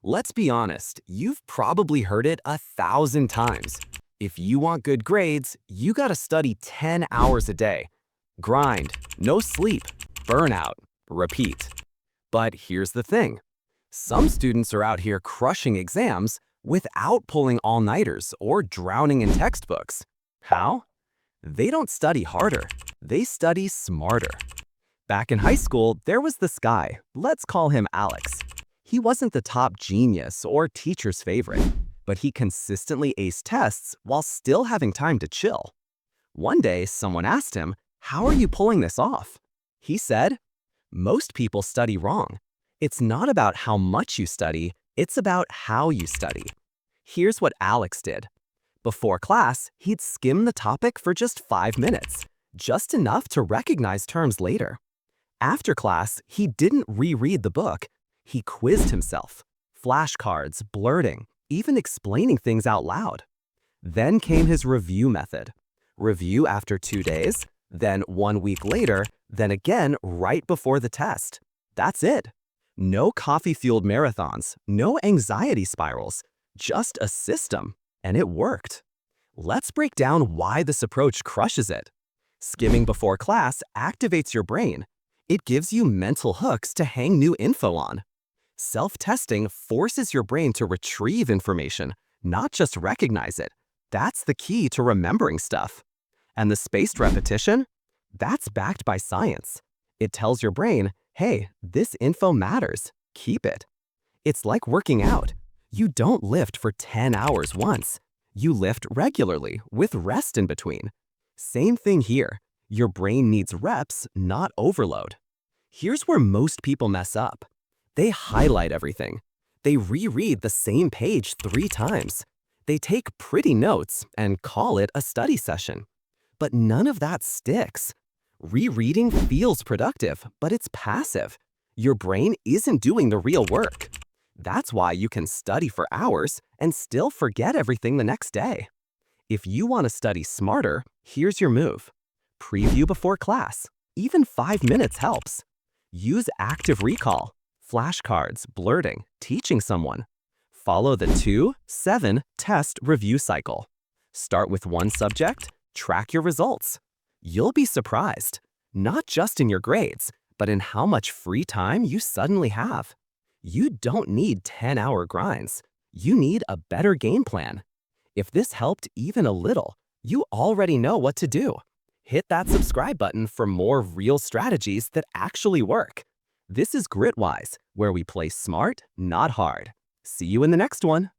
Let's be honest, you've probably heard it 1,000 times. If you want good grades, you gotta study 10 hours a day. Grind, no sleep, burnout, repeat. But here's the thing. Some students are out here crushing exams without pulling all-nighters or drowning in textbooks. How? They don't study harder, they study smarter. Back in high school, there was this guy, let's call him Alex. He wasn't the top genius or teacher's favorite, but he consistently aced tests while still having time to chill. One day, someone asked him, "How are you pulling this off?" He said, "Most people study wrong. It's not about how much you study, it's about how you study." Here's what Alex did. Before class, he'd skim the topic for just 5 minutes, just enough to recognize terms later. After class, he didn't reread the book. He quizzed himself, flashcards, blurting, even explaining things out loud. Then came his review method. Review after 2 days, then 1 week later, then again right before the test. That's it. No coffee-fueled marathons, no anxiety spirals, just a system, and it worked. Let's break down why this approach crushes it. Skimming before class activates your brain. It gives you mental hooks to hang new info on. Self-testing forces your brain to retrieve information, not just recognize it. That's the key to remembering stuff. And the spaced repetition? That's backed by science. It tells your brain, hey, this info matters. Keep it. It's like working out. You don't lift for 10 hours once. You lift regularly, with rest in between. Same thing here. Your brain needs reps, not overload. Here's where most people mess up. They highlight everything. They reread the same page 3 times. They take pretty notes and call it a study session. But none of that sticks. Rereading feels productive, but it's passive. Your brain isn't doing the real work. That's why you can study for hours and still forget everything the next day. If you want to study smarter, here's your move. Preview before class. Even 5 minutes helps. Use active recall. Flashcards, blurting, teaching someone. Follow the 2-7 test review cycle. Start with one subject, track your results. You'll be surprised, not just in your grades, but in how much free time you suddenly have. You don't need 10-hour grinds. You need a better game plan. If this helped even a little, you already know what to do. Hit that subscribe button for more real strategies that actually work. This is Gritwise, where we play smart, not hard. See you in the next one.